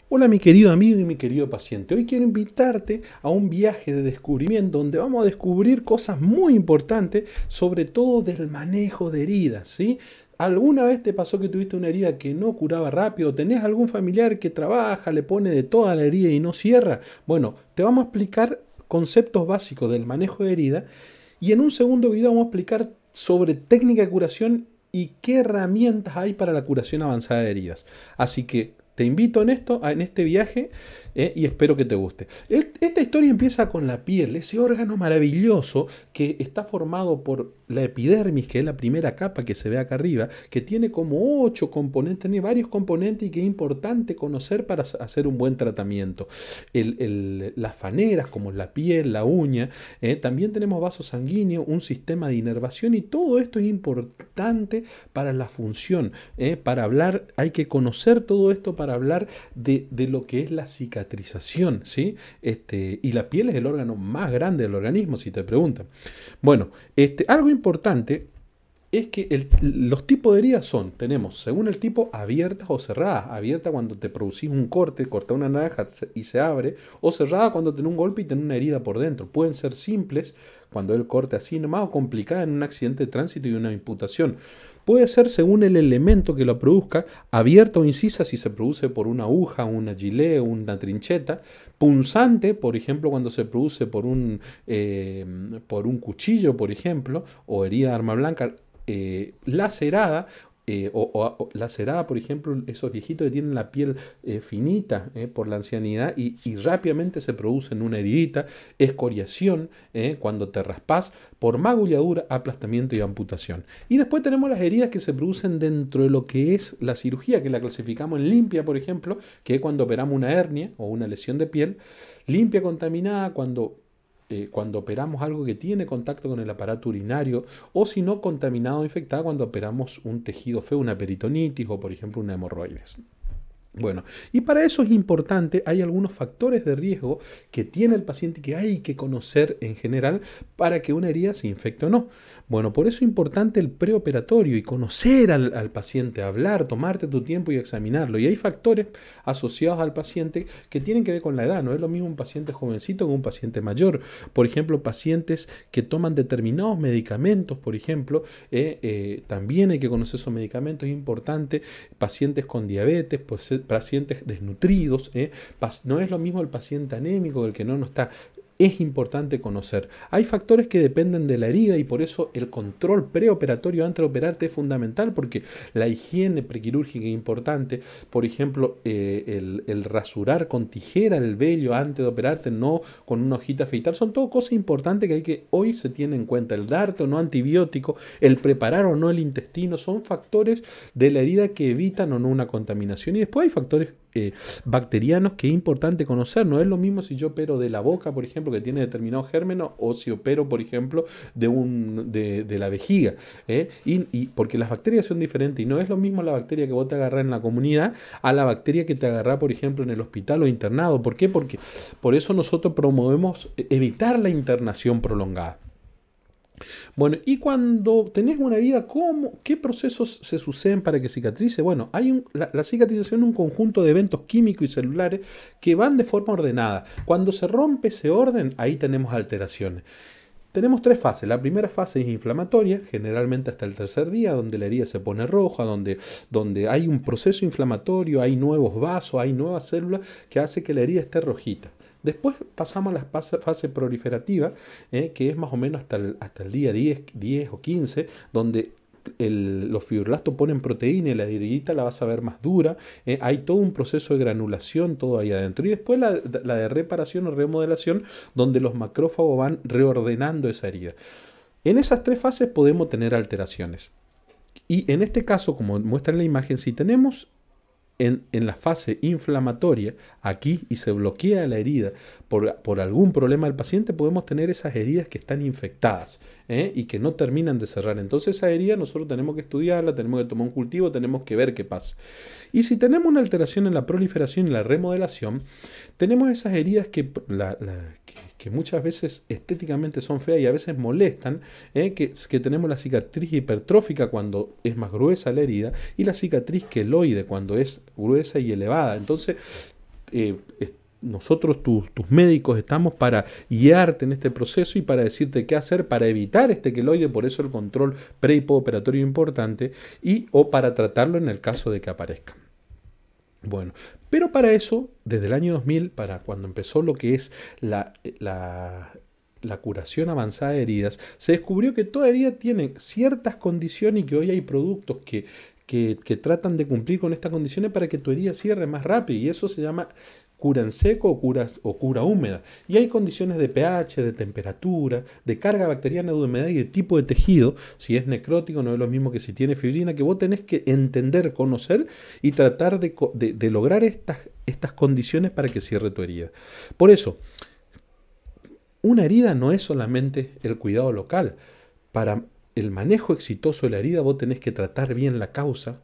Hola mi querido amigo y mi querido paciente. Hoy quiero invitarte a un viaje de descubrimiento donde vamos a descubrir cosas muy importantes, sobre todo del manejo de heridas, ¿sí? ¿Alguna vez te pasó que tuviste una herida que no curaba rápido? ¿Tenés algún familiar que trabaja, le pone de toda la herida y no cierra? Bueno, te vamos a explicar conceptos básicos del manejo de herida y en un segundo video vamos a explicar sobre técnica de curación y qué herramientas hay para la curación avanzada de heridas. Así que te invito en este viaje y espero que te guste. Esta historia empieza con la piel, ese órgano maravilloso que está formado por la epidermis, que es la primera capa que se ve acá arriba, que tiene como 8 componentes, tiene varios componentes y que es importante conocer para hacer un buen tratamiento. Las faneras, como la piel, la uña, también tenemos vasos sanguíneos, un sistema de inervación y todo esto es importante para la función. Para hablar, hay que conocer todo esto para hablar de lo que es la cicatrización, ¿sí? Y la piel es el órgano más grande del organismo, si te preguntan. Bueno, algo importante es que los tipos de heridas tenemos, según el tipo, abiertas o cerradas. Abierta cuando te producís un corte, corta una naranja y se abre, o cerrada cuando tenés un golpe y tenés una herida por dentro. Pueden ser simples, cuando el corte así nomás, o complicada en un accidente de tránsito y una imputación. Puede ser, según el elemento que lo produzca, abierta o incisa si se produce por una aguja, una gilet, una trincheta. Punzante, por ejemplo, cuando se produce por un cuchillo, por ejemplo, o herida de arma blanca. Lacerada, lacerada, por ejemplo, esos viejitos que tienen la piel finita por la ancianidad y rápidamente se producen una heridita. Escoriación, cuando te raspas, por magulladura, aplastamiento y amputación. Y después tenemos las heridas que se producen dentro de lo que es la cirugía, que la clasificamos en limpia, por ejemplo, que es cuando operamos una hernia o una lesión de piel. Limpia contaminada cuando operamos algo que tiene contacto con el aparato urinario, o si no, contaminado o infectado cuando operamos un tejido feo, una peritonitis o por ejemplo una hemorroides. Bueno, y para eso es importante, hay algunos factores de riesgo que tiene el paciente que hay que conocer en general para que una herida se infecte o no. Bueno, por eso es importante el preoperatorio y conocer al paciente, hablar, tomarte tu tiempo y examinarlo. Y hay factores asociados al paciente que tienen que ver con la edad. No es lo mismo un paciente jovencito que un paciente mayor. Por ejemplo, pacientes que toman determinados medicamentos, por ejemplo, también hay que conocer esos medicamentos, es importante. Pacientes con diabetes, pues, pacientes desnutridos, no es lo mismo el paciente anémico del que no está. Es importante conocer. Hay factores que dependen de la herida y por eso el control preoperatorio antes de operarte es fundamental, porque la higiene prequirúrgica es importante. Por ejemplo, el rasurar con tijera el vello antes de operarte, no con una hojita afeitar, son todo cosas importantes que hoy se tienen en cuenta. El darte o no antibiótico, el preparar o no el intestino, son factores de la herida que evitan o no una contaminación. Y después hay factores bacterianos que es importante conocer. No es lo mismo si yo opero de la boca, por ejemplo, que tiene determinado gérmeno, o si opero, por ejemplo, de la vejiga. Porque las bacterias son diferentes y no es lo mismo la bacteria que vos te agarrás en la comunidad a la bacteria que te agarrás, por ejemplo, en el hospital o internado. ¿Por qué? Porque por eso nosotros promovemos evitar la internación prolongada. Bueno, y cuando tenés una herida, ¿qué procesos se suceden para que cicatrice? Bueno, la cicatrización es un conjunto de eventos químicos y celulares que van de forma ordenada. Cuando se rompe ese orden, ahí tenemos alteraciones. Tenemos 3 fases. La primera fase es inflamatoria, generalmente hasta el tercer día, donde la herida se pone roja, donde hay un proceso inflamatorio, hay nuevos vasos, hay nuevas células que hace que la herida esté rojita. Después pasamos a la fase proliferativa, que es más o menos hasta el día 10 o 15, donde los fibroblastos ponen proteína y la heridita la vas a ver más dura. Hay todo un proceso de granulación, todo ahí adentro. Y después la de reparación o remodelación, donde los macrófagos van reordenando esa herida. En esas 3 fases podemos tener alteraciones. Y en este caso, como muestra en la imagen, si tenemos en la fase inflamatoria aquí y se bloquea la herida por algún problema del paciente, podemos tener esas heridas que están infectadas y que no terminan de cerrar. Entonces esa herida nosotros tenemos que estudiarla, tenemos que tomar un cultivo, tenemos que ver qué pasa. Y si tenemos una alteración en la proliferación y la remodelación, tenemos esas heridas que muchas veces estéticamente son feas y a veces molestan, que tenemos la cicatriz hipertrófica cuando es más gruesa la herida y la cicatriz queloide cuando es gruesa y elevada. Entonces nosotros, tus médicos, estamos para guiarte en este proceso y para decirte qué hacer para evitar este queloide, por eso el control pre y postoperatorio es importante, o para tratarlo en el caso de que aparezca. Bueno, pero para eso, desde el año 2000, para cuando empezó lo que es la curación avanzada de heridas, se descubrió que toda herida tiene ciertas condiciones y que hoy hay productos que tratan de cumplir con estas condiciones para que tu herida cierre más rápido, y eso se llama cura en seco o cura húmeda. Y hay condiciones de pH, de temperatura, de carga bacteriana, de humedad y de tipo de tejido. Si es necrótico no es lo mismo que si tiene fibrina, que vos tenés que entender, conocer y tratar de lograr estas condiciones para que cierre tu herida. Por eso, una herida no es solamente el cuidado local. Para el manejo exitoso de la herida vos tenés que tratar bien la causa,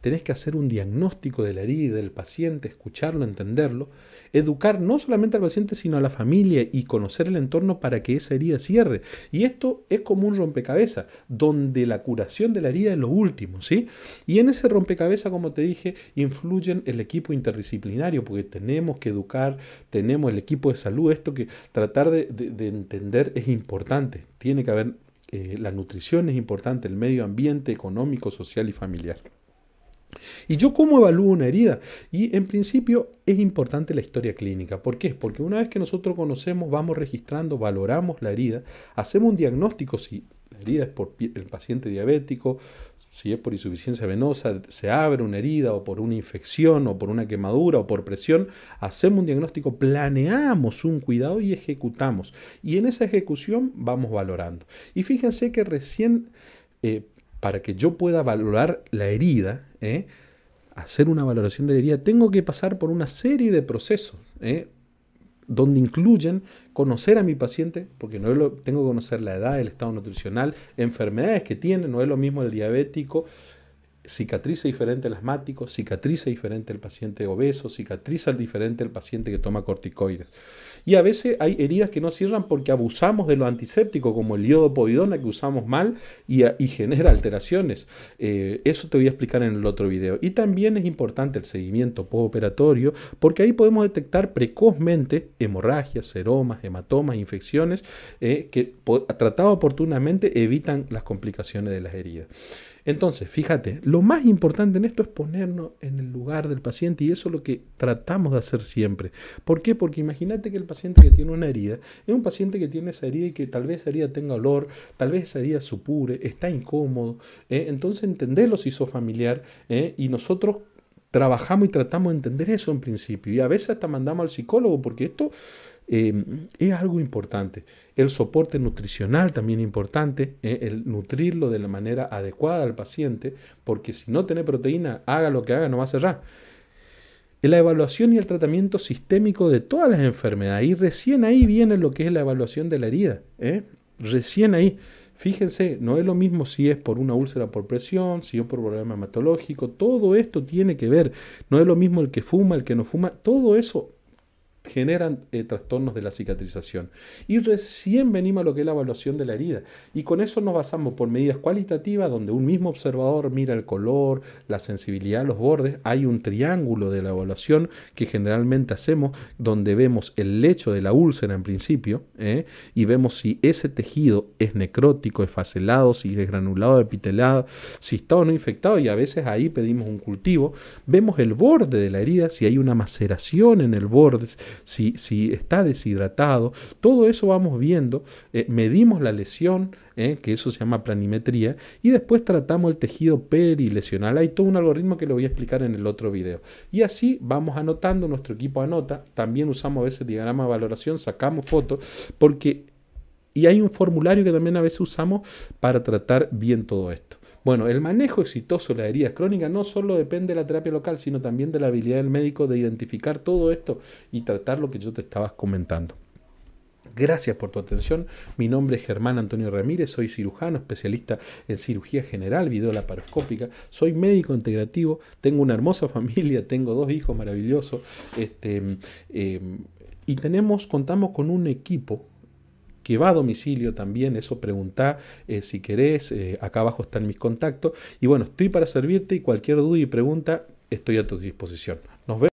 tenés que hacer un diagnóstico de la herida del paciente, escucharlo, entenderlo, educar no solamente al paciente sino a la familia y conocer el entorno para que esa herida cierre. Y esto es como un rompecabezas, donde la curación de la herida es lo último, ¿sí? Y en ese rompecabezas, como te dije, influyen el equipo interdisciplinario, porque tenemos que educar, tenemos el equipo de salud, esto que tratar de entender es importante, tiene que haber, la nutrición es importante, el medio ambiente económico, social y familiar. ¿Y yo cómo evalúo una herida? Y en principio es importante la historia clínica. ¿Por qué? Porque una vez que nosotros conocemos, vamos registrando, valoramos la herida, hacemos un diagnóstico si la herida es por el paciente diabético, si es por insuficiencia venosa, se abre una herida o por una infección o por una quemadura o por presión, hacemos un diagnóstico, planeamos un cuidado y ejecutamos. Y en esa ejecución vamos valorando. Y fíjense que recién, para que yo pueda valorar la herida, hacer una valoración de la herida, tengo que pasar por una serie de procesos, donde incluyen conocer a mi paciente, porque tengo que conocer la edad, el estado nutricional, enfermedades que tiene, no es lo mismo el diabético, cicatriza diferente el asmático, cicatriza diferente el paciente obeso, cicatriza diferente el paciente que toma corticoides. Y a veces hay heridas que no cierran porque abusamos de lo antiséptico, como el iodopovidona que usamos mal y genera alteraciones. Eso te voy a explicar en el otro video. Y también es importante el seguimiento postoperatorio, porque ahí podemos detectar precozmente hemorragias, seromas, hematomas, infecciones que tratadas oportunamente evitan las complicaciones de las heridas. Entonces, fíjate, lo más importante en esto es ponernos en el lugar del paciente, y eso es lo que tratamos de hacer siempre. ¿Por qué? Porque imagínate que el paciente que tiene una herida es un paciente que tiene esa herida y que tal vez esa herida tenga olor, tal vez esa herida supure, está incómodo. Entonces, entenderlo si sos familiar, y nosotros trabajamos y tratamos de entender eso en principio. Y a veces hasta mandamos al psicólogo, porque esto es algo importante. El soporte nutricional también es importante, el nutrirlo de la manera adecuada al paciente, porque si no tiene proteína, haga lo que haga, no va a cerrar. La evaluación y el tratamiento sistémico de todas las enfermedades, y recién ahí viene lo que es la evaluación de la herida. Recién ahí. Fíjense, no es lo mismo si es por una úlcera por presión, si es por problema hematológico, todo esto tiene que ver. No es lo mismo el que fuma, el que no fuma, todo eso generan trastornos de la cicatrización. Y recién venimos a lo que es la evaluación de la herida. Y con eso nos basamos por medidas cualitativas, donde un mismo observador mira el color, la sensibilidad, los bordes. Hay un triángulo de la evaluación que generalmente hacemos, donde vemos el lecho de la úlcera en principio, y vemos si ese tejido es necrótico, es facelado, si es granulado, epitelado, si está o no infectado, y a veces ahí pedimos un cultivo. Vemos el borde de la herida, si hay una maceración en el borde, si está deshidratado, todo eso vamos viendo, medimos la lesión, que eso se llama planimetría, y después tratamos el tejido perilesional. Hay todo un algoritmo que lo voy a explicar en el otro video. Y así vamos anotando, nuestro equipo anota, también usamos a veces diagrama de valoración, sacamos fotos, y hay un formulario que también a veces usamos para tratar bien todo esto. Bueno, el manejo exitoso de las heridas crónicas no solo depende de la terapia local, sino también de la habilidad del médico de identificar todo esto y tratar lo que yo te estaba comentando. Gracias por tu atención. Mi nombre es Germán Antonio Ramírez, soy cirujano, especialista en cirugía general, videolaparoscópica, soy médico integrativo, tengo una hermosa familia, tengo 2 hijos maravillosos, y contamos con un equipo que va a domicilio también. Eso preguntá si querés, acá abajo están mis contactos, y bueno, estoy para servirte, y cualquier duda y pregunta estoy a tu disposición. Nos vemos.